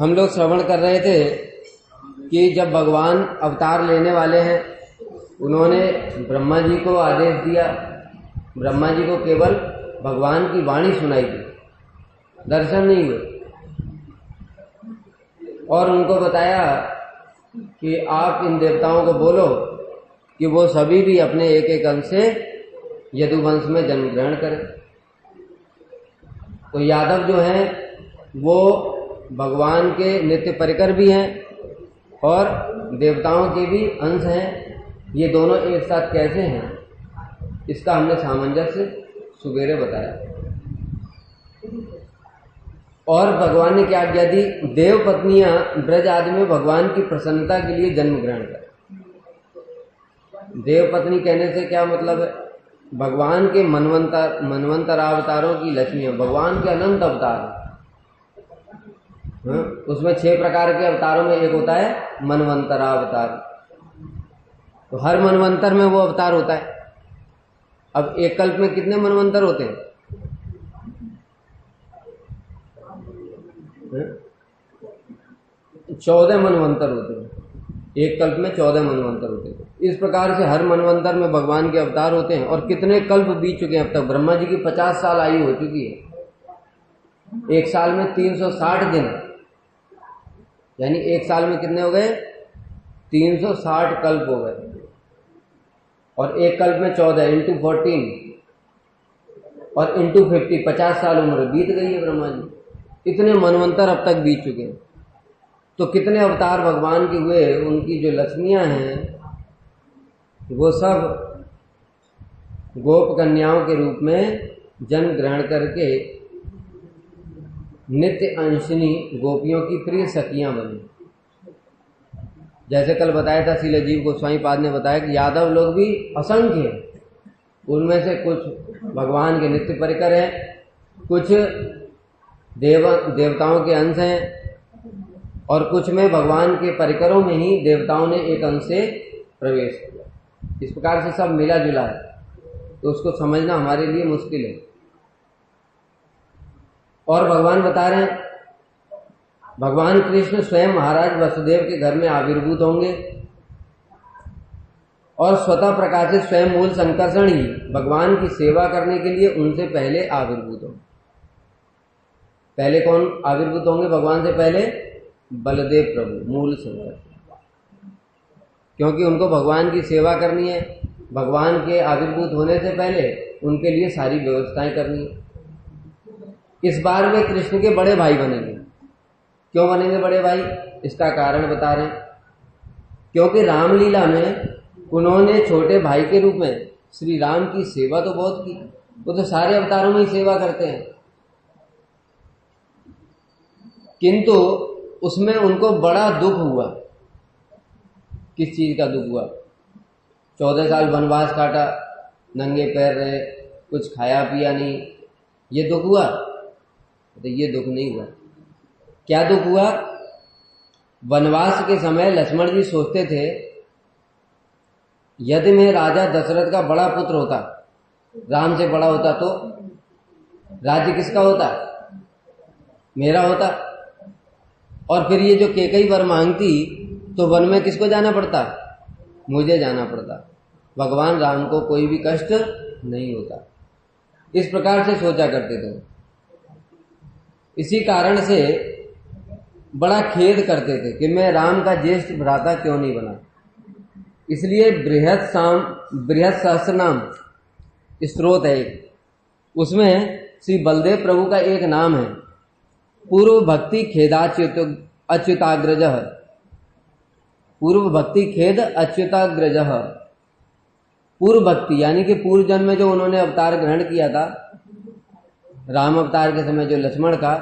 हम लोग श्रवण कर रहे थे कि जब भगवान अवतार लेने वाले हैं, उन्होंने ब्रह्मा जी को आदेश दिया। ब्रह्मा जी को केवल भगवान की वाणी सुनाई दी, दर्शन नहीं हुए, और उनको बताया कि आप इन देवताओं को बोलो कि वो सभी भी अपने एक एक अंश से यदुवंश में जन्म ग्रहण करें। तो यादव जो हैं वो भगवान के नित्य परिकर भी हैं और देवताओं के भी अंश हैं। ये दोनों एक साथ कैसे हैं, इसका हमने सामंजस्य सुबेरे बताया। और भगवान ने क्या आज्ञा दी, देव पत्नियां ब्रज आदि में भगवान की प्रसन्नता के लिए जन्म ग्रहण करें। देव पत्नी कहने से क्या मतलब है, भगवान के मनवंतर अवतारों की लक्ष्मी, भगवान के अनंत अवतार। उसमें 6 प्रकार के अवतारों में एक होता है मनवंतर अवतार। तो हर मनवंतर में वो अवतार होता है। अब एक कल्प में कितने मनवंतर होते हैं? 14 मनवंतर होते हैं। एक कल्प में 14 मनवंतर होते हैं। इस प्रकार से हर मनवंतर में भगवान के अवतार होते हैं। और कितने कल्प बीत चुके हैं अब तक। ब्रह्मा जी की 50 साल आयु हो चुकी है। एक साल में 360 दिन, यानी एक साल में कितने हो गए? 360 कल्प हो गए। और एक कल्प में 14 इंटू 14 और इंटू 50, 50 साल उम्र बीत गई है ब्रह्मा जी। इतने मनवंतर अब तक बीत चुके हैं। तो कितने अवतार भगवान के हुए, उनकी जो लक्ष्मियां हैं वो सब गोप कन्याओं के रूप में जन्म ग्रहण करके नित्य अंशनी गोपियों की प्रिय सखियां बनी। जैसे कल बताया था, श्रील जीव गोस्वामी पाद ने बताया कि यादव लोग भी असंख्य हैं। उनमें से कुछ भगवान के नित्य परिकर हैं, कुछ देवताओं के अंश हैं, और कुछ में भगवान के परिकरों में ही देवताओं ने एक अंश से प्रवेश किया। इस प्रकार से सब मिला जुला है, तो उसको समझना हमारे लिए मुश्किल है। और भगवान बता रहे हैं, भगवान कृष्ण स्वयं महाराज वसुदेव के घर में आविर्भूत होंगे और स्वतः प्रकाशित स्वयं मूल संकर्षण ही भगवान की सेवा करने के लिए उनसे पहले आविर्भूत होंगे। पहले कौन आविर्भूत होंगे भगवान से पहले? बलदेव प्रभु, मूल संकर्षण। क्योंकि उनको भगवान की सेवा करनी है, भगवान के आविर्भूत होने से पहले उनके लिए सारी व्यवस्थाएं करनी है। इस बार वे कृष्ण के बड़े भाई बनेंगे। क्यों बनेंगे बड़े भाई? इसका कारण बता रहे हैं। क्योंकि रामलीला में उन्होंने छोटे भाई के रूप में श्री राम की सेवा तो बहुत की। वो तो सारे अवतारों में ही सेवा करते हैं, किंतु उसमें उनको बड़ा दुख हुआ। किस चीज का दुख हुआ? 14 साल वनवास काटा, नंगे पैर रहे, कुछ खाया पिया नहीं, ये दुख हुआ? तो ये दुख नहीं हुआ। क्या दुख हुआ? वनवास के समय लक्ष्मण जी सोचते थे, यदि मैं राजा दशरथ का बड़ा पुत्र होता, राम से बड़ा होता, तो राज्य किसका होता? मेरा होता। और फिर ये जो कैकेयी वर मांगती तो वन में किसको जाना पड़ता? मुझे जाना पड़ता। भगवान राम को कोई भी कष्ट नहीं होता। इस प्रकार से सोचा करते थे। इसी कारण से बड़ा खेद करते थे कि मैं राम का ज्येष्ठ भ्राता क्यों नहीं बना। इसलिए बृहत सहस्रनाम स्त्रोत है एक, उसमें श्री बलदेव प्रभु का एक नाम है, पूर्व भक्ति खेदाच्युत अच्युताग्रज। पूर्व भक्ति खेद अच्युताग्रज। पूर्व भक्ति यानी कि पूर्व जन्म में जो उन्होंने अवतार ग्रहण किया था, राम अवतार के समय जो लक्ष्मण का,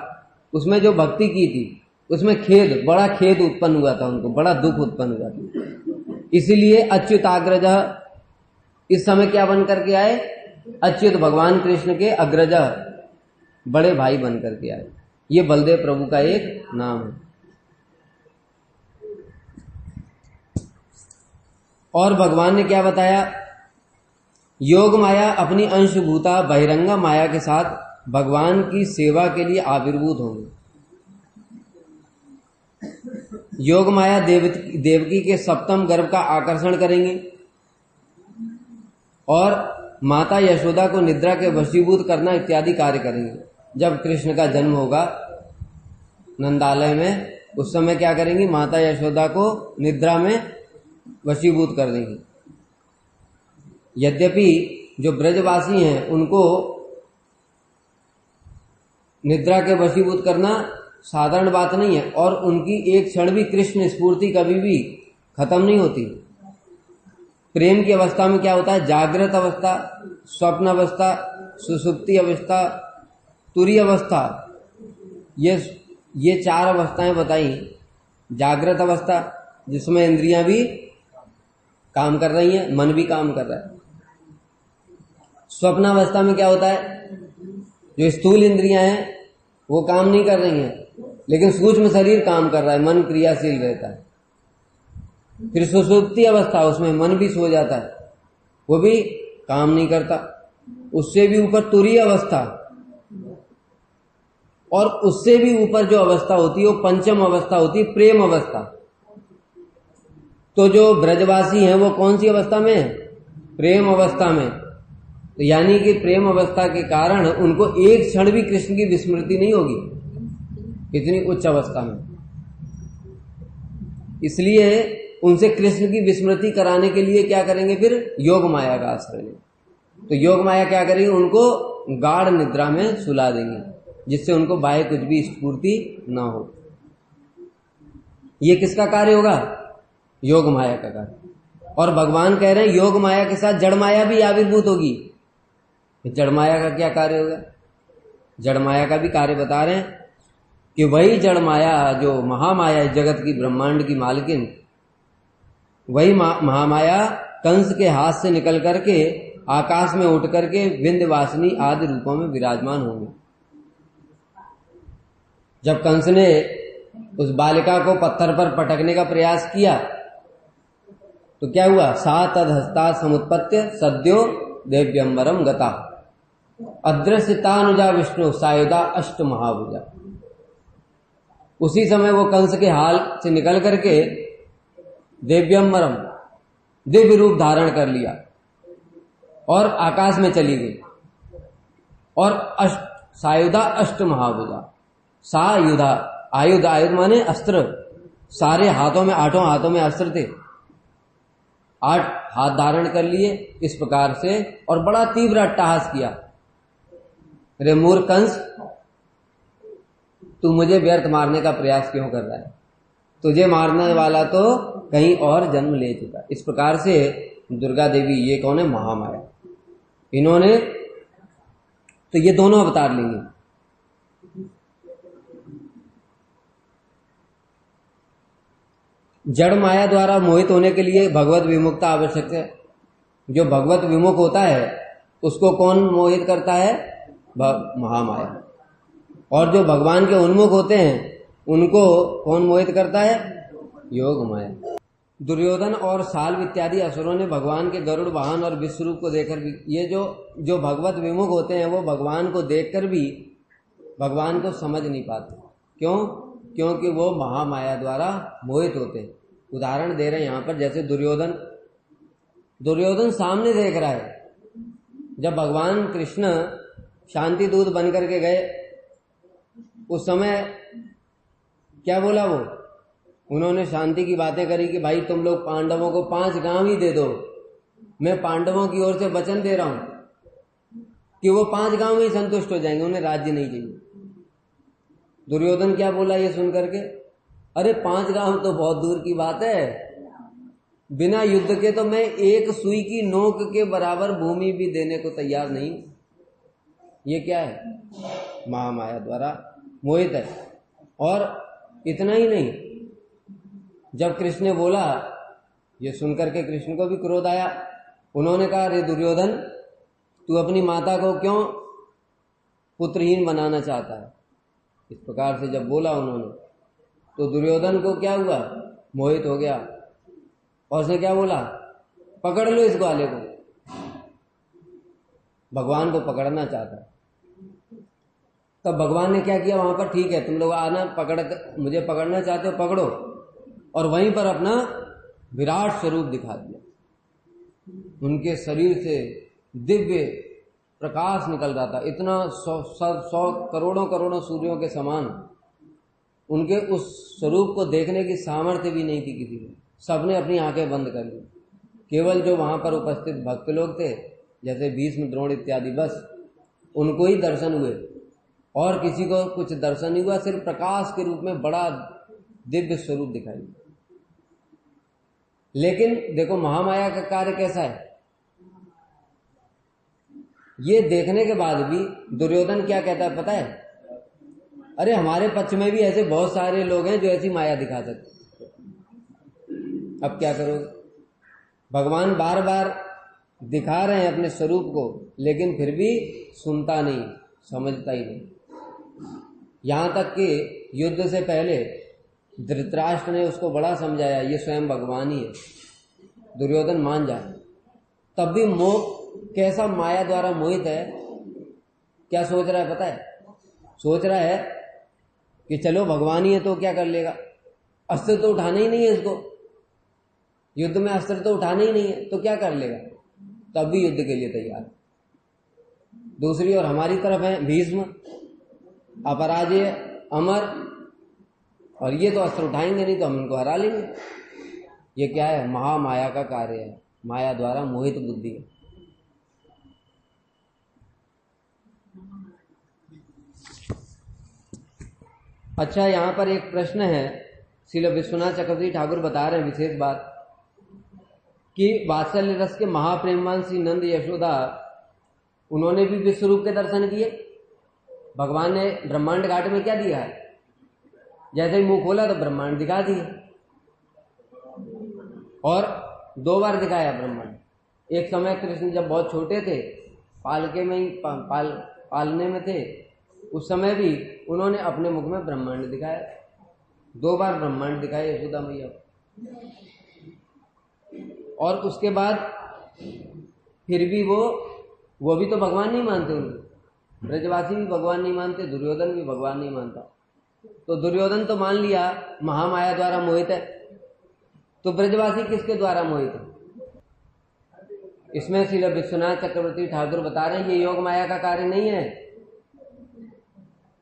उसमें जो भक्ति की थी, उसमें खेद, बड़ा खेद उत्पन्न हुआ था उनको, बड़ा दुख उत्पन्न हुआ था। इसीलिए अच्युताग्रज इस समय क्या बन करके आए? अच्युत, भगवान कृष्ण के अग्रज, बड़े भाई बन करके आए। ये बलदेव प्रभु का एक नाम है। और भगवान ने क्या बताया? योग माया अपनी अंशभूता बहिरंगा माया के साथ भगवान की सेवा के लिए आविर्भूत होंगे। योग माया देवकी के सप्तम गर्भ का आकर्षण करेंगे और माता यशोदा को निद्रा के वशीभूत करना इत्यादि कार्य करेंगे। जब कृष्ण का जन्म होगा नंदालय में, उस समय क्या करेंगी, माता यशोदा को निद्रा में वशीभूत कर देंगी। यद्यपि जो ब्रजवासी हैं उनको निद्रा के वशीभूत करना साधारण बात नहीं है, और उनकी एक क्षण भी कृष्ण स्फूर्ति कभी भी खत्म नहीं होती। प्रेम की अवस्था में क्या होता है, जागृत अवस्था, स्वप्न अवस्था, सुसुप्ति अवस्था, तुरीय अवस्था, ये 4 अवस्थाएं बताई। जागृत अवस्था जिसमें इंद्रियां भी काम कर रही हैं, मन भी काम कर रहा है। स्वप्न अवस्था में क्या होता है, जो स्थूल इंद्रियां हैं वो काम नहीं कर रही हैं, लेकिन सूक्ष्म शरीर काम कर रहा है, मन क्रियाशील रहता है। फिर सुसुप्ति अवस्था, उसमें मन भी सो जाता है, वो भी काम नहीं करता। उससे भी ऊपर तुरीय अवस्था, और उससे भी ऊपर जो अवस्था होती है वो पंचम अवस्था होती है, प्रेम अवस्था। तो जो ब्रजवासी हैं वो कौन सी अवस्था में है, प्रेम अवस्था में। तो यानी कि प्रेम अवस्था के कारण उनको एक क्षण भी कृष्ण की विस्मृति नहीं होगी, इतनी उच्च अवस्था में। इसलिए उनसे कृष्ण की विस्मृति कराने के लिए क्या करेंगे, फिर योग माया का आश्रय लें। तो योग माया क्या करेगी, उनको गाढ़ निद्रा में सुला देंगे, जिससे उनको बाह्य कुछ भी स्फूर्ति ना हो। ये किसका कार्य होगा, योग माया का कार्य। और भगवान कह रहे हैं योग माया के साथ जड़ माया भी आविर्भूत होगी। जड़ माया का क्या कार्य होगा, जड़ माया का भी कार्य बता रहे हैं कि वही जड़ माया जो महामाया, जगत की ब्रह्मांड की मालकिन, वही महामाया कंस के हाथ से निकल करके आकाश में उठ करके विंध्यवासिनी आदि रूपों में विराजमान होंगे। जब कंस ने उस बालिका को पत्थर पर पटकने का प्रयास किया तो क्या हुआ, सा तदहस्ता समुत्पत्य सद्यो देव्यंबरम गता अदृश्यतानुजा विष्णु सायुधा अष्ट महाभुजा। उसी समय वो कंस के हाल से निकल करके देव्यंबरम, दिव्य रूप धारण कर लिया और आकाश में चली गई। और सायुधा अष्ट महाभुजा, सायुधा, आयुध, आयुध माने अस्त्र, सारे हाथों में, 8 हाथों में अस्त्र थे, 8 हाथ धारण कर लिए इस प्रकार से, और बड़ा तीव्र अट्टहास किया, रे मूर्ख कंस, तू मुझे व्यर्थ मारने का प्रयास क्यों कर रहा है, तुझे मारने वाला तो कहीं और जन्म ले चुका। इस प्रकार से दुर्गा देवी, ये कौन है, महामाया, इन्होंने तो ये दोनों अवतार लेंगे। जड़ माया द्वारा मोहित होने के लिए भगवत विमुखता आवश्यक है। जो भगवत विमुख होता है उसको कौन मोहित करता है, महामाया। और जो भगवान के उन्मुख होते हैं उनको कौन मोहित करता है, योग माया। दुर्योधन और साल्व इत्यादि असुरों ने भगवान के गरुड़ वाहन और विश्वरूप को देखकर भी, ये जो भगवत विमुख होते हैं वो भगवान को देखकर भी भगवान को समझ नहीं पाते। क्यों, क्योंकि वो महामाया द्वारा मोहित होते हैं। उदाहरण दे रहे हैं यहां पर, जैसे दुर्योधन सामने देख रहा है। जब भगवान कृष्ण शांति दूत बन करके गए उस समय क्या बोला वो, उन्होंने शांति की बातें करी कि भाई तुम लोग पांडवों को 5 गांव ही दे दो, मैं पांडवों की ओर से वचन दे रहा हूं कि वो 5 गांव में ही संतुष्ट हो जाएंगे, उन्हें राज्य नहीं चाहिए। दुर्योधन क्या बोला ये सुन करके, अरे 5 गांव तो बहुत दूर की बात है, बिना युद्ध के तो मैं एक सुई की नोक के बराबर भूमि भी देने को तैयार नहीं। ये क्या है, महामाया द्वारा मोहित है। और इतना ही नहीं, जब कृष्ण ने बोला, ये सुनकर के कृष्ण को भी क्रोध आया। उन्होंने कहा, अरे दुर्योधन, तू अपनी माता को क्यों पुत्रहीन बनाना चाहता है। इस प्रकार से जब बोला उन्होंने तो दुर्योधन को क्या हुआ, मोहित हो गया, और उसने क्या बोला, पकड़ लो इस ग्वाले को। भगवान को पकड़ना चाहता है। तब भगवान ने क्या किया वहां पर, ठीक है तुम लोग आना, मुझे पकड़ना चाहते हो पकड़ो, और वहीं पर अपना विराट स्वरूप दिखा दिया। उनके शरीर से दिव्य प्रकाश निकल रहा था, इतना 100 करोड़ों करोड़ों सूर्यों के समान। उनके उस स्वरूप को देखने की सामर्थ्य भी नहीं थी किसी को, सबने अपनी आंखें बंद कर ली। केवल जो वहां पर उपस्थित भक्त लोग थे, जैसे भीष्म, द्रोण इत्यादि, बस उनको ही दर्शन हुए और किसी को कुछ दर्शन नहीं हुआ। सिर्फ प्रकाश के रूप में बड़ा दिव्य स्वरूप दिखाई। लेकिन देखो महामाया का कार्य कैसा है, ये देखने के बाद भी दुर्योधन क्या कहता है पता है? अरे हमारे पक्ष में भी ऐसे बहुत सारे लोग हैं जो ऐसी माया दिखा सकते, अब क्या करोगे? भगवान बार बार दिखा रहे हैं अपने स्वरूप को, लेकिन फिर भी सुनता नहीं, समझता ही नहीं। यहां तक कि युद्ध से पहले धृतराष्ट्र ने उसको बड़ा समझाया, ये स्वयं भगवान ही है। दुर्योधन मान जाए, तब भी मोह कैसा माया द्वारा मोहित है। क्या सोच रहा है पता है? सोच रहा है कि चलो भगवान ही है तो क्या कर लेगा, अस्त्र तो उठाना ही नहीं है इसको, युद्ध में अस्त्र तो उठाना ही नहीं है तो क्या कर लेगा, तब भी युद्ध के लिए तैयार। दूसरी ओर हमारी तरफ है भीष्म, अपराजेय, अमर, और ये तो अस्त्र उठाएंगे नहीं तो हम इनको हरा लेंगे। ये क्या है? महामाया का कार्य है, माया द्वारा मोहित बुद्धि है। अच्छा, यहां पर एक प्रश्न है, श्रील विश्वनाथ चक्रवर्ती ठाकुर बता रहे हैं विशेष बात कि वात्सल्य रस के महाप्रेमवान श्री नंद यशोदा, उन्होंने भी विश्व रूप के दर्शन किए। भगवान ने ब्रह्मांड घाट में क्या दिया है, जैसे ही मुंह खोला तो ब्रह्मांड दिखा दिए, और 2 बार दिखाया ब्रह्मांड। एक समय कृष्ण जब बहुत छोटे थे, पालके में ही पालने में थे, उस समय भी उन्होंने अपने मुख में ब्रह्मांड दिखाया, 2 बार ब्रह्मांड दिखाया यशोदा मैया। और उसके बाद फिर भी वो भी तो भगवान नहीं मानते, उनको ब्रजवासी भी भगवान नहीं मानते, दुर्योधन भी भगवान नहीं मानता। तो दुर्योधन तो मान लिया महामाया द्वारा मोहित है, तो ब्रजवासी किसके द्वारा मोहित है? इसमें श्री विश्वनाथ चक्रवर्ती ठाकुर बता रहे हैं ये योग माया का कार्य नहीं है।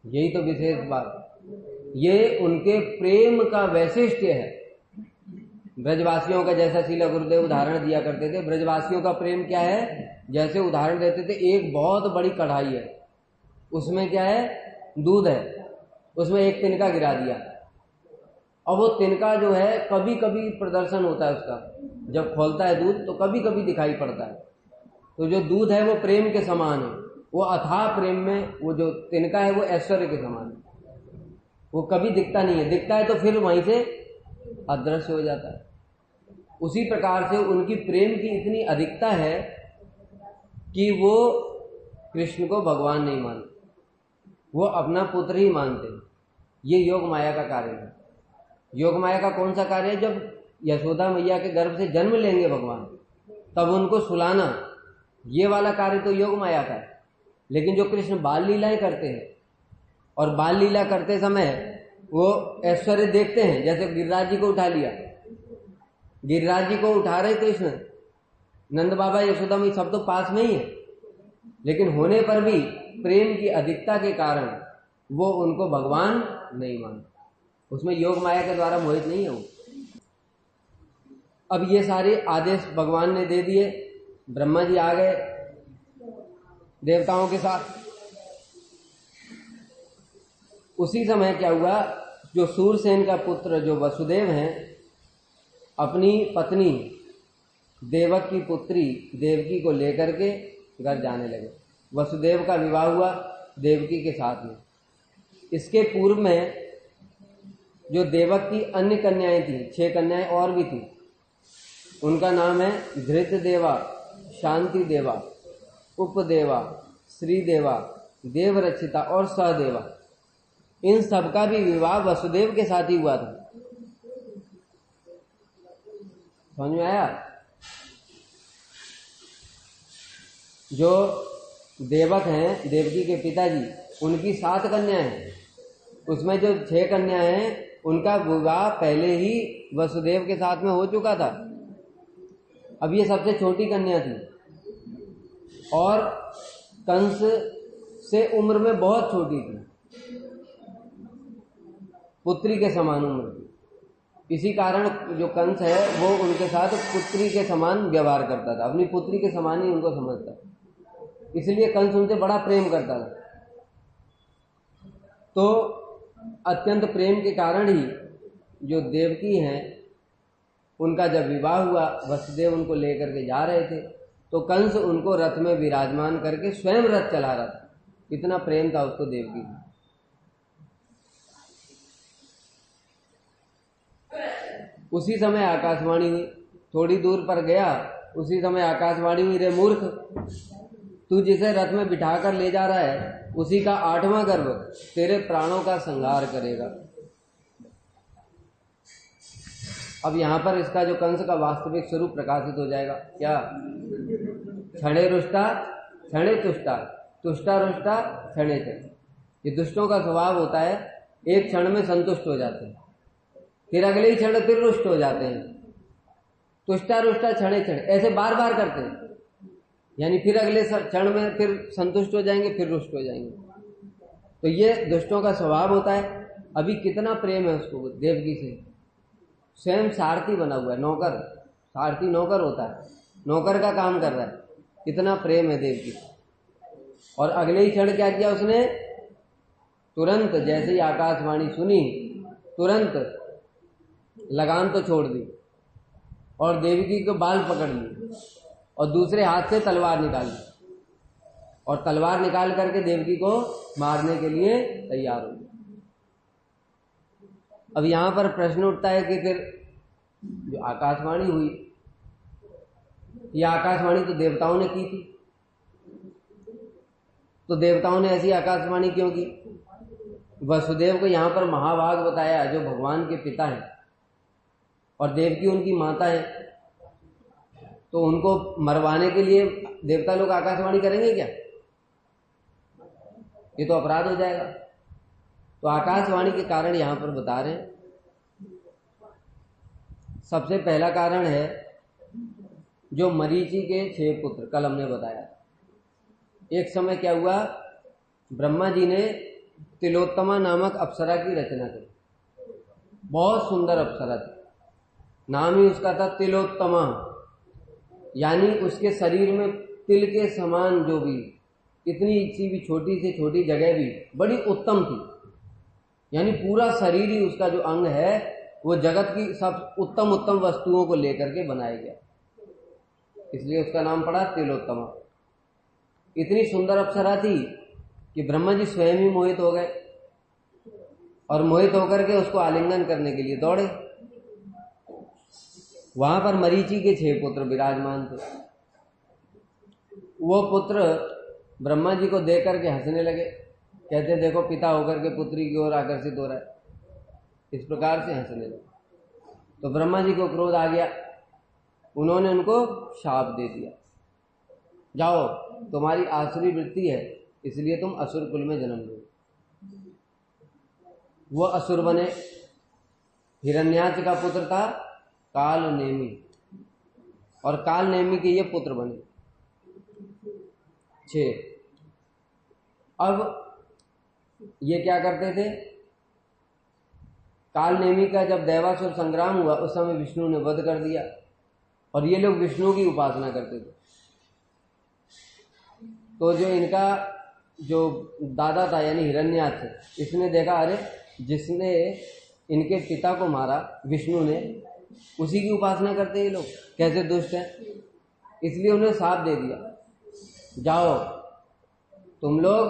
यही तो विशेष बात, ये उनके प्रेम का वैशिष्ट्य है। ब्रजवासियों का, जैसा श्रील गुरुदेव उदाहरण दिया करते थे, ब्रजवासियों का प्रेम क्या है, जैसे उदाहरण देते थे, एक बहुत बड़ी कढ़ाई है, उसमें क्या है, दूध है, उसमें एक तिनका गिरा दिया, और वो तिनका जो है कभी कभी प्रदर्शन होता है उसका, जब खोलता है दूध तो कभी कभी दिखाई पड़ता है। तो जो दूध है वो प्रेम के समान है, वो अथाह प्रेम में वो जो तिनका है वो ऐश्वर्य के समान है, वो कभी दिखता नहीं है, दिखता है तो फिर वहीं से अदृश्य हो जाता है। उसी प्रकार से उनकी प्रेम की इतनी अधिकता है कि वो कृष्ण को भगवान नहीं मानते, वो अपना पुत्र ही मानते हैं। ये योग माया का कार्य है। योग माया का कौन सा कार्य है? जब यशोदा मैया के गर्भ से जन्म लेंगे भगवान, तब उनको सुलाना, ये वाला कार्य तो योग माया का है। लेकिन जो कृष्ण बाल लीलाएं करते हैं, और बाल लीला करते समय वो ऐश्वर्य देखते हैं, जैसे गिरिराज जी को उठा लिया, गिरिराज जी को उठा रहे कृष्ण, नंद बाबा यशोदा मैया सब तो पास में ही है, लेकिन होने पर भी प्रेम की अधिकता के कारण वो उनको भगवान नहीं मानते। उसमें योग माया के द्वारा मोहित नहीं है वो। अब ये सारे आदेश भगवान ने दे दिए, ब्रह्मा जी आ गए देवताओं के साथ। उसी समय क्या हुआ, जो सूरसेन का पुत्र जो वसुदेव हैं, अपनी पत्नी देवक की पुत्री देवकी को लेकर के घर जाने लगे। वसुदेव का विवाह हुआ देवकी के साथ में। इसके पूर्व में जो देवक की अन्य कन्याएं थी, 6 कन्याएं और भी थी, उनका नाम है धृत देवा, शांति देवा, उपदेवा, श्रीदेवा, देवरक्षिता और सहदेवा। इन सबका भी विवाह वसुदेव के साथ ही हुआ था। समझ में आया? जो देवक हैं, देवकी के पिताजी, उनकी 7 कन्याएं हैं, उसमें जो 6 कन्याएं हैं उनका विवाह पहले ही वसुदेव के साथ में हो चुका था। अब ये सबसे छोटी कन्या थी और कंस से उम्र में बहुत छोटी थी, पुत्री के समान उम्र की। इसी कारण जो कंस है वो उनके साथ पुत्री के समान व्यवहार करता था, अपनी पुत्री के समान ही उनको समझता था, इसलिए कंस उनसे बड़ा प्रेम करता था। तो अत्यंत प्रेम के कारण ही जो देवकी हैं उनका जब विवाह हुआ, वसुदेव उनको लेकर के जा रहे थे तो कंस उनको रथ में विराजमान करके स्वयं रथ चला रहा था, इतना प्रेम था उसको देवकी का। उसी समय आकाशवाणी हुई, थोड़ी दूर पर गया, उसी समय आकाशवाणी हुई, रे मूर्ख, तू जिसे रथ में बिठाकर ले जा रहा है उसी का 8वां गर्भ तेरे प्राणों का संहार करेगा। अब यहां पर इसका जो कंस का वास्तविक स्वरूप प्रकाशित हो जाएगा। क्या? क्षणे रुष्टा क्षणे तुष्टा, तुष्टा रुष्टा क्षणे क्षण। ये दुष्टों का स्वभाव होता है, एक क्षण में संतुष्ट हो जाते हैं, फिर अगले ही क्षण फिर रुष्ट हो जाते हैं। तुष्टा रुष्टा क्षणे क्षण, ऐसे बार बार करते हैं, यानी फिर अगले क्षण में फिर संतुष्ट हो जाएंगे, फिर रुष्ट हो जाएंगे। तो ये दुष्टों का स्वभाव होता है। अभी कितना प्रेम है उसको देवकी से, स्वयं सारथी बना हुआ है, नौकर, सारथी नौकर होता है, नौकर का काम कर रहा है, कितना प्रेम है देवकी से। और अगले ही क्षण क्या किया उसने? तुरंत जैसे ही आकाशवाणी सुनी, तुरंत लगाम तो छोड़ दी और देवकी को बाल पकड़ ली और दूसरे हाथ से तलवार निकाल ली और तलवार निकाल करके देवकी को मारने के लिए तैयार हो गई। अब यहां पर प्रश्न उठता है कि फिर जो आकाशवाणी हुई, यह आकाशवाणी तो देवताओं ने की थी, तो देवताओं ने ऐसी आकाशवाणी क्यों की? वसुदेव को यहां पर महाभाग बताया जो भगवान के पिता हैं और देवकी उनकी माता है, तो उनको मरवाने के लिए देवता लोग आकाशवाणी करेंगे क्या? ये तो अपराध हो जाएगा। तो आकाशवाणी के कारण यहां पर बता रहे हैं। सबसे पहला कारण है जो मरीचि के 6 पुत्र, कल हमने बताया। एक समय क्या हुआ, ब्रह्मा जी ने तिलोत्तमा नामक अप्सरा की रचना की, बहुत सुंदर अप्सरा थी, नाम ही उसका था तिलोत्तमा, यानी उसके शरीर में तिल के समान जो भी, इतनी सी भी छोटी से छोटी जगह भी बड़ी उत्तम थी, यानी पूरा शरीर ही उसका जो अंग है वो जगत की सब उत्तम उत्तम वस्तुओं को लेकर के बनाया गया, इसलिए उसका नाम पड़ा तिलोत्तमा। इतनी सुंदर अप्सरा थी कि ब्रह्मा जी स्वयं ही मोहित हो गए और मोहित होकर के उसको आलिंगन करने के लिए दौड़े। वहां पर मरीचि के 6 पुत्र विराजमान थे। वो पुत्र ब्रह्मा जी को देख करके हंसने लगे, कहते देखो पिता होकर के पुत्री की ओर आकर्षित हो रहा है, इस प्रकार से हंसने लगे। तो ब्रह्मा जी को क्रोध आ गया, उन्होंने उनको शाप दे दिया, जाओ तुम्हारी आसुरी वृत्ति है इसलिए तुम असुर कुल में जन्म लो। वो असुर बने। हिरण्याक्ष का पुत्र था काल नेमी और काल नेमी के ये पुत्र बने 6। अब ये क्या करते थे, काल नेमी का जब दैवासुर संग्राम हुआ उस समय विष्णु ने वध कर दिया और ये लोग विष्णु की उपासना करते थे। तो जो इनका जो दादा था यानी हिरण्याक्ष, इसने देखा अरे जिसने इनके पिता को मारा विष्णु ने, उसी की उपासना करते ये लोग, कैसे दुष्ट हैं। इसलिए उन्हें शाप दे दिया, जाओ तुम लोग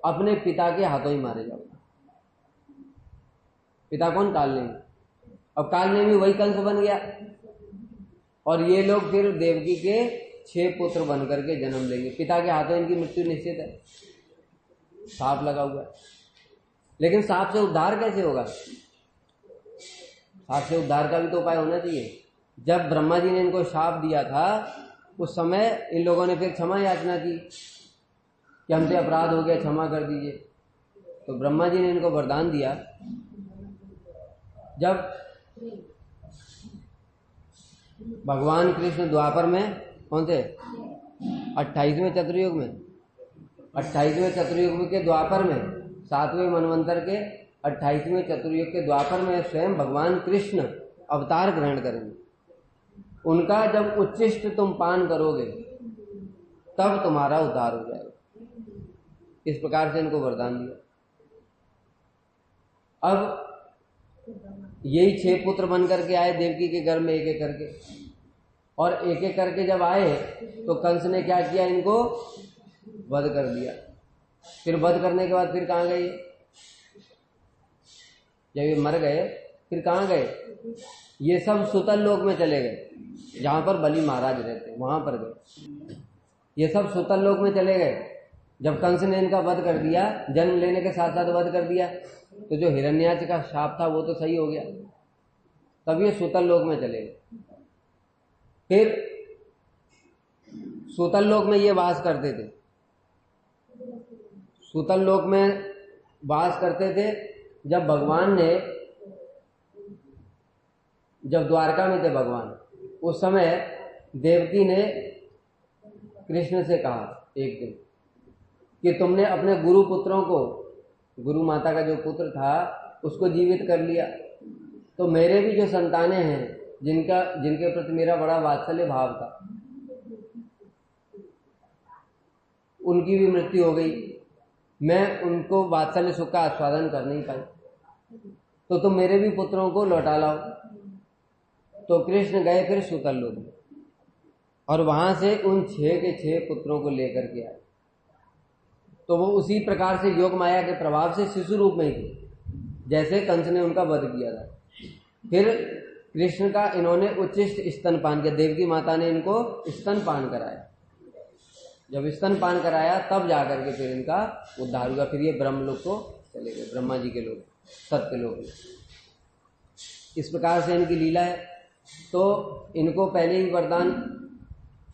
अपने पिता के हाथों ही मारे जाओ। पिता कौन? कालनेमी। अब कालनेमी वही कंस बन गया और ये लोग फिर देवकी के 6 पुत्र बन करके जन्म लेंगे। पिता के हाथों इनकी मृत्यु निश्चित है, सांप लगा हुआ है। लेकिन सांप से उद्धार कैसे होगा? सांप से उद्धार का भी तो उपाय होना चाहिए। जब ब्रह्मा जी ने इनको शाप दिया था उस समय इन लोगों ने फिर क्षमा याचना की कि हमसे अपराध हो गया, क्षमा कर दीजिए। तो ब्रह्मा जी ने इनको वरदान दिया जब भगवान कृष्ण द्वापर में कौन थे, 28वें चतुर्युग में, 28वें चतुर्युग के द्वापर में, 7वें मनवंतर के 28वें चतुर्युग के द्वापर में स्वयं भगवान कृष्ण अवतार ग्रहण करेंगे। उनका जब उच्छिष्ट तुम पान करोगे तब तुम्हारा उद्धार हो जाएगा। इस प्रकार से इनको वरदान दिया। अब यही 6 पुत्र बन करके आए देवकी के घर में, एक एक करके, और एक एक करके जब आए तो कंस ने क्या किया, इनको वध कर दिया। फिर वध करने के बाद फिर कहाँ गए, जब ये मर गए फिर कहाँ गए, ये सब सुतल लोक में चले गए, जहां पर बलि महाराज रहते वहां पर गए। ये सब सुतल लोक में चले गए। जब कंस ने इनका वध कर दिया, जन्म लेने के साथ साथ वध कर दिया, तो जो हिरण्याक्ष का शाप था वो तो सही हो गया। तब ये सुतल लोक में चले गए। फिर सुतल लोक में ये वास करते थे, सुतल लोक में वास करते थे। जब भगवान ने, जब द्वारका में थे भगवान, उस समय देवकी ने कृष्ण से कहा एक दिन कि तुमने अपने गुरु पुत्रों को, गुरु माता का जो पुत्र था उसको जीवित कर लिया, तो मेरे भी जो संतानें हैं जिनके प्रति मेरा बड़ा वात्सल्य भाव था, उनकी भी मृत्यु हो गई। मैं उनको वात्सल्य सुख का आस्वादन कर नहीं पाई, तो तुम मेरे भी पुत्रों को लौटा लाओ। तो कृष्ण गए फिर सुतल लोक में, और वहां से उन 6 के 6 पुत्रों को लेकर के आए। तो वो उसी प्रकार से योग माया के प्रभाव से शिशु रूप में ही थे, जैसे कंस ने उनका वध किया था। फिर कृष्ण का इन्होंने उच्चिष्ट स्तनपान किया, देवकी माता ने इनको स्तनपान कराया। जब स्तनपान कराया तब जाकर के फिर इनका उद्धार हुआ। फिर ये ब्रह्मलोक को चले गए, ब्रह्मा जी के लोग, सत्य लोक में। इस प्रकार से इनकी लीला है। तो इनको पहले ही वरदान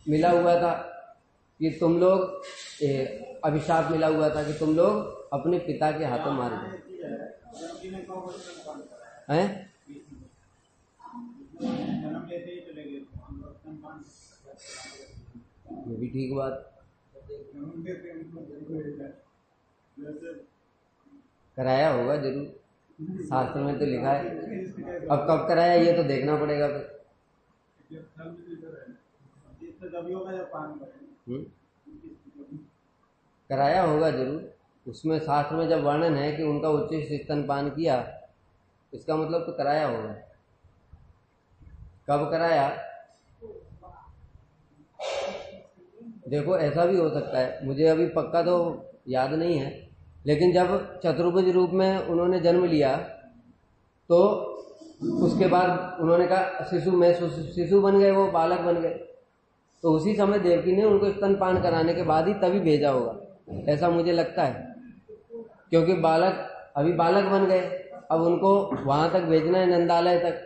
मिला हुआ था कि तुम लोग, अभिशाप मिला हुआ था कि तुम लोग अपने पिता के हाथों मार गए हैं। ये भी ठीक बात, कराया होगा जरूर, शास्त्र में तो लिखा है। अब कब कराया ये तो देखना पड़ेगा फिर। कराया होगा जरूर, उसमें शास्त्र में जब वर्णन है कि उनका उच्चिष्ट स्तनपान किया, इसका मतलब तो कराया होगा। कब कराया, देखो ऐसा भी हो सकता है, मुझे अभी पक्का तो याद नहीं है, लेकिन जब चतुर्भुज रूप में उन्होंने जन्म लिया तो उसके बाद उन्होंने कहा शिशु बन गए, वो बालक बन गए। तो उसी समय देवकी ने उनको स्तनपान कराने के बाद ही तभी भेजा होगा, ऐसा मुझे लगता है। क्योंकि अभी बालक बन गए, अब उनको वहां तक भेजना है, नंदालय तक।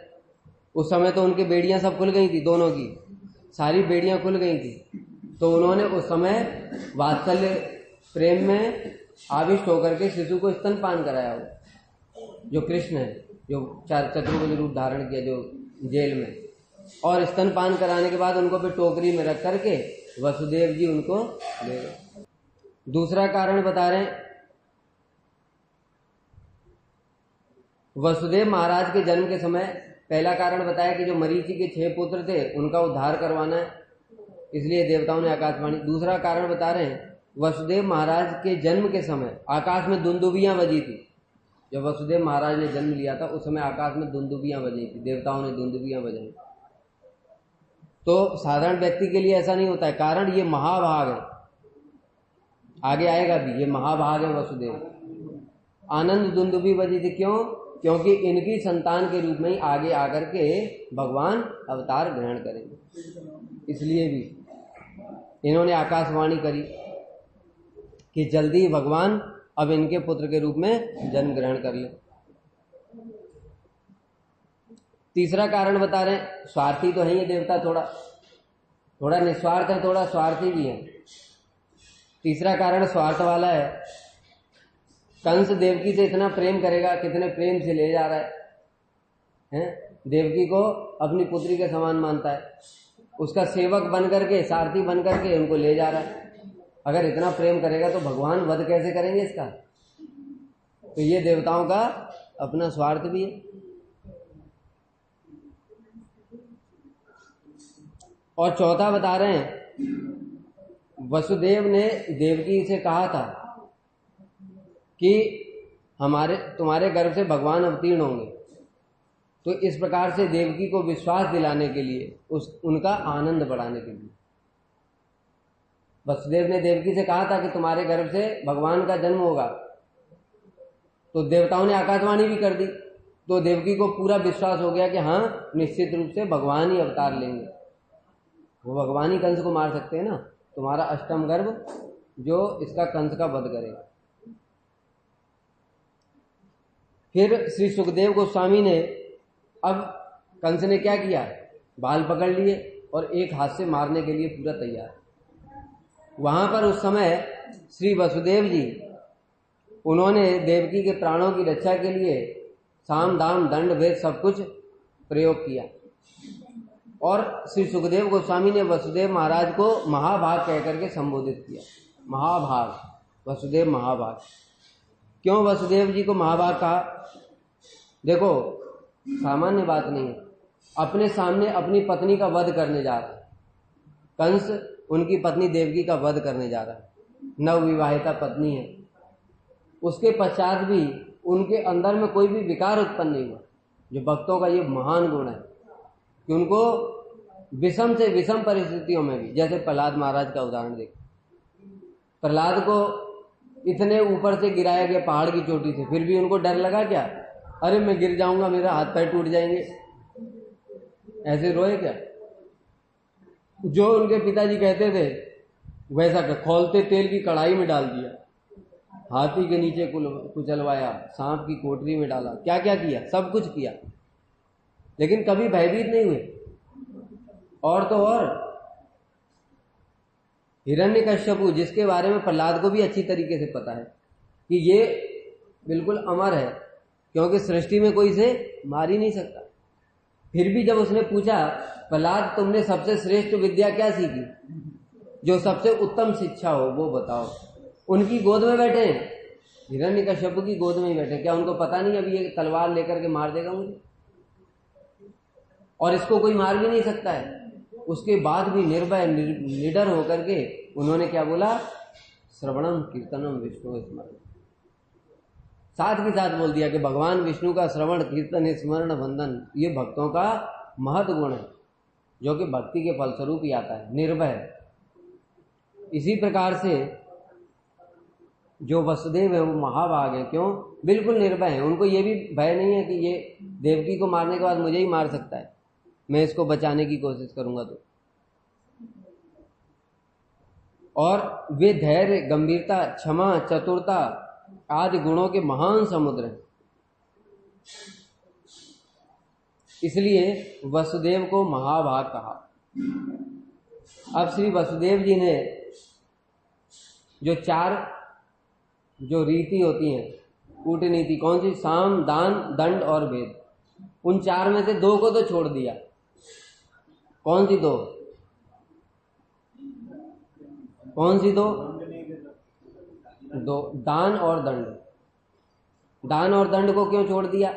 उस समय तो उनकी बेड़ियां सब खुल गई थी, दोनों की सारी बेड़ियां खुल गई थी। तो उन्होंने उस समय वात्सल्य प्रेम में आविष्ट होकर के शिशु को स्तनपान कराया हो, जो कृष्ण है, जो चतुर्भुज रूप धारण किया जो जेल में। और स्तनपान कराने के बाद उनको फिर टोकरी में रख करके वसुदेव जी उनको ले गए। दूसरा कारण बता रहे हैं, वसुदेव महाराज के जन्म के समय पहला कारण बताया कि जो मरीचि के 6 पुत्र थे उनका उद्धार करवाना है, इसलिए देवताओं ने आकाशवाणी। दूसरा कारण बता रहे हैं, वसुदेव महाराज के जन्म के समय आकाश में दुंदुबियां बजी थी। जब वसुदेव महाराज ने जन्म लिया था उस समय आकाश में दुंदुबियां बजी थी, देवताओं ने दुंदुबियां बजाई। तो साधारण व्यक्ति के लिए ऐसा नहीं होता है, कारण ये महाभाग है, आगे आएगा भी, ये महाभाग है वसुदेव। आनंद दुंदुबी बजी थी, क्यों? क्योंकि इनकी संतान के रूप में ही आगे आकर के भगवान अवतार ग्रहण करेंगे। इसलिए भी इन्होंने आकाशवाणी करी कि जल्दी भगवान अब इनके पुत्र के रूप में जन्म ग्रहण कर ले। तीसरा कारण बता रहे हैं, स्वार्थी तो है ये देवता, थोड़ा निस्वार्थ है, थोड़ा स्वार्थी भी है। तीसरा कारण स्वार्थ वाला है। कंस देवकी से इतना प्रेम करेगा, कितने प्रेम से ले जा रहा है, हैं, देवकी को अपनी पुत्री के समान मानता है, उसका सेवक बन करके, सारथी बन करके उनको ले जा रहा है। अगर इतना प्रेम करेगा तो भगवान वध कैसे करेंगे इसका? तो ये देवताओं का अपना स्वार्थ भी है। और चौथा बता रहे हैं, वसुदेव ने देवकी से कहा था कि तुम्हारे गर्भ से भगवान अवतीर्ण होंगे। तो इस प्रकार से देवकी को विश्वास दिलाने के लिए, उनका आनंद बढ़ाने के लिए वसुदेव ने देवकी से कहा था कि तुम्हारे गर्भ से भगवान का जन्म होगा। तो देवताओं ने आकाशवाणी भी कर दी, तो देवकी को पूरा विश्वास हो गया कि हाँ, निश्चित रूप से भगवान ही अवतार लेंगे, वो भगवान ही कंस को मार सकते हैं ना, तुम्हारा अष्टम गर्भ जो इसका कंस का वध करेगा। फिर श्री सुखदेव गोस्वामी ने, अब कंस ने क्या किया, बाल पकड़ लिए और एक हाथ से मारने के लिए पूरा तैयार। वहां पर उस समय श्री वसुदेव जी, उन्होंने देवकी के प्राणों की रक्षा के लिए साम दाम दंड भेद सब कुछ प्रयोग किया। और श्री सुखदेव गोस्वामी ने वसुदेव महाराज को महाभाग कहकर के संबोधित किया। महाभाग, वसुदेव महाभाग। क्यों वसुदेव जी को महाभाग कहा? देखो, सामान्य बात नहीं है, अपने सामने अपनी पत्नी का वध करने जा रहा है कंस, उनकी पत्नी देवकी का वध करने जा रहा है, नवविवाहिता पत्नी है। उसके पश्चात भी उनके अंदर में कोई भी विकार उत्पन्न नहीं हुआ, जो भक्तों का ये महान गुण है कि उनको विषम से विषम परिस्थितियों में भी, जैसे प्रहलाद महाराज का उदाहरण देखो, प्रहलाद को इतने ऊपर से गिराया गया पहाड़ की चोटी से, फिर भी उनको डर लगा क्या? अरे मैं गिर जाऊंगा, मेरा हाथ पैर टूट जाएंगे, ऐसे रोए क्या? जो उनके पिताजी कहते थे वैसा कर, खौलते तेल की कढ़ाई में डाल दिया, हाथी के नीचे कुचलवाया, सांप की कोठरी में डाला, क्या क्या किया, सब कुछ किया, लेकिन कभी भयभीत नहीं हुए। और तो और हिरण्यकश्यपु, जिसके बारे में प्रहलाद को भी अच्छी तरीके से पता है कि ये बिल्कुल अमर है, क्योंकि सृष्टि में कोई इसे मार ही नहीं सकता, फिर भी जब उसने पूछा, प्रहलाद तुमने सबसे श्रेष्ठ विद्या क्या सीखी, जो सबसे उत्तम शिक्षा हो वो बताओ। उनकी गोद में बैठे, हिरण्यकश्यपु की गोद में ही बैठे, क्या उनको पता नहीं अभी ये तलवार लेकर के मार देगा मुझे, और इसको कोई मार भी नहीं सकता है? उसके बाद भी निर्भय निडर होकर के उन्होंने क्या बोला? श्रवणम कीर्तनम विष्णु स्मरण। साथ ही साथ बोल दिया कि भगवान विष्णु का श्रवण कीर्तन स्मरण वंदन ये भक्तों का महत् गुण है, जो कि भक्ति के फलस्वरूप ही आता है, निर्भय। इसी प्रकार से जो वसुदेव है वो महाभाग है। क्यों? बिल्कुल निर्भय है, उनको ये भी भय नहीं है कि ये देवकी को मारने के बाद मुझे ही मार सकता है, मैं इसको बचाने की कोशिश करूंगा तो। और वे धैर्य, गंभीरता, क्षमा, चतुरता आदि गुणों के महान समुद्र हैं। इसलिए वसुदेव को महाभाग कहा। अब श्री वसुदेव जी ने जो चार जो रीति होती हैं, कूटनीति, कौन सी? साम, दान, दंड और भेद, उन चार में से दो को तो छोड़ दिया। कौन सी दो? कौन सी दो? दान और दंड। दान और दंड को क्यों छोड़ दिया?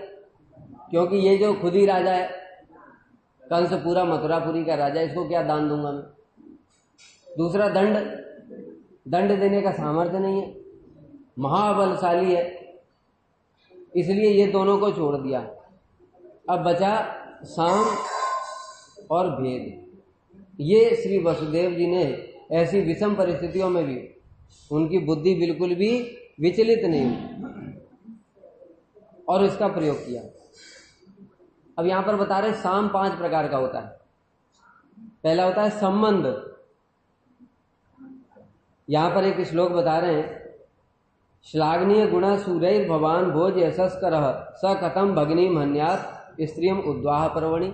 क्योंकि ये जो खुद ही राजा है, कंस पूरा मथुरापुरी का राजा, इसको क्या दान दूंगा मैं? दूसरा दंड, दंड देने का सामर्थ्य नहीं है, महाबलशाली है, इसलिए ये दोनों को छोड़ दिया। अब बचा साम और भेद। ये श्री वसुदेव जी ने ऐसी विषम परिस्थितियों में भी उनकी बुद्धि बिल्कुल भी विचलित नहीं हुई और इसका प्रयोग किया। अब यहां पर बता रहे साम 5 प्रकार का होता है। पहला होता है संबंध। यहां पर एक श्लोक बता रहे हैं, श्लाघनीय गुण सूरैर भवान भोज यशस्कर स कथम भगिनी मन्यात स्त्रियम उद्वाह पर्वणि।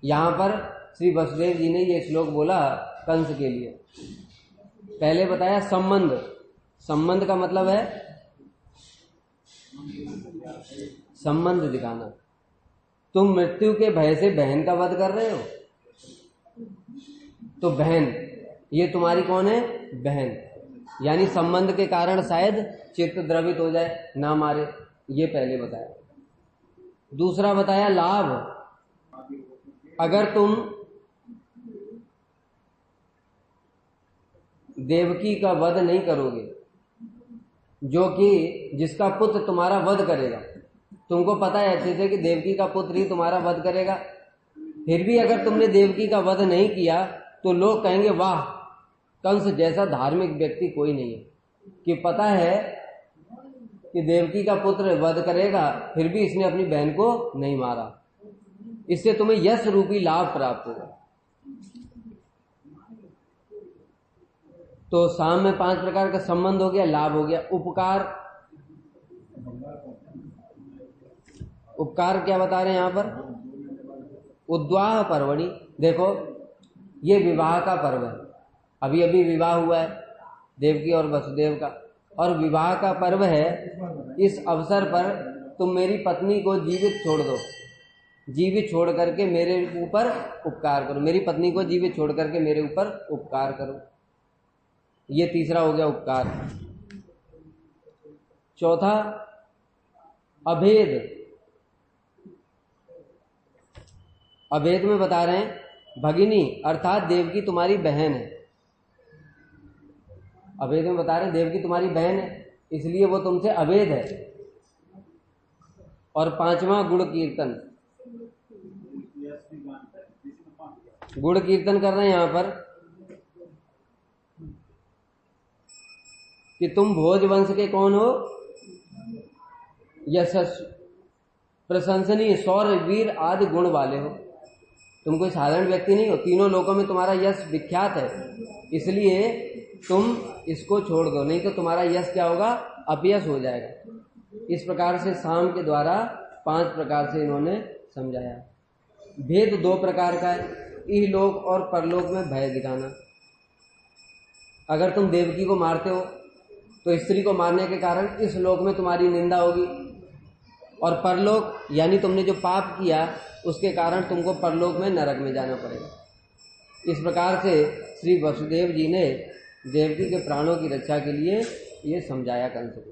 यहां पर श्री वसुदेव जी ने ये श्लोक बोला कंस के लिए। पहले बताया संबंध। संबंध का मतलब है संबंध दिखाना। तुम मृत्यु के भय से बहन का वध कर रहे हो, तो बहन ये तुम्हारी कौन है? बहन। यानी संबंध के कारण शायद चित्त द्रवित हो जाए, ना मारे, ये पहले बताया। दूसरा बताया लाभ। अगर तुम देवकी का वध नहीं करोगे, जो कि जिसका पुत्र तुम्हारा वध करेगा, तुमको पता है अच्छे से कि देवकी का पुत्र ही तुम्हारा वध करेगा, फिर भी अगर तुमने देवकी का वध नहीं किया तो लोग कहेंगे वाह, कंस जैसा धार्मिक व्यक्ति कोई नहीं है, कि पता है कि देवकी का पुत्र वध करेगा, फिर भी इसने अपनी बहन को नहीं मारा। इससे तुम्हें यश रूपी लाभ प्राप्त होगा। तो साम में 5 प्रकार का संबंध हो गया, लाभ हो गया। उपकार, उपकार क्या बता रहे हैं यहां पर? उद्वाह पर्वणि। देखो ये विवाह का पर्व है, अभी अभी विवाह हुआ है देवकी और वसुदेव का, और विवाह का पर्व है। इस अवसर पर तुम मेरी पत्नी को जीवित छोड़ दो, जीवित छोड़ करके मेरे ऊपर उपकार करो, मेरी पत्नी को जीवित छोड़ करके मेरे ऊपर उपकार करो। ये तीसरा हो गया उपकार। चौथा अभेद। अभेद में बता रहे हैं भगिनी अर्थात देवकी तुम्हारी बहन है। अभेद में बता रहे हैं देवकी तुम्हारी बहन है, इसलिए वो तुमसे अभेद है। और 5वां गुण कीर्तन। गुण कीर्तन कर रहे हैं यहां पर कि तुम भोज वंश के कौन हो? यशस्वी, प्रशंसनीय, शौर्य, वीर आदि गुण वाले हो। तुम कोई साधारण व्यक्ति नहीं हो, तीनों लोकों में तुम्हारा यश विख्यात है, इसलिए तुम इसको छोड़ दो, नहीं तो तुम्हारा यश क्या होगा? अपयश हो जाएगा। इस प्रकार से साम के द्वारा 5 प्रकार से इन्होंने समझाया। भेद 2 प्रकार का है, इहलोक और परलोक में भय दिखाना। अगर तुम देवकी को मारते हो तो स्त्री को मारने के कारण इस लोक में तुम्हारी निंदा होगी, और परलोक यानी तुमने जो पाप किया उसके कारण तुमको परलोक में नरक में जाना पड़ेगा। इस प्रकार से श्री वसुदेव जी ने देवकी के प्राणों की रक्षा के लिए ये समझाया कंस को।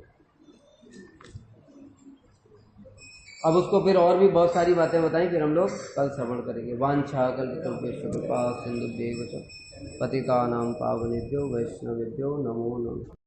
अब उसको फिर और भी बहुत सारी बातें बताई, फिर हम लोग कल श्रवण करेंगे। वांछा कल्पतरुभ्यश्च कृपा सिंधुभ्यैव च पतितानां पावनेभ्यो वैष्णवेभ्यो नमो नमः।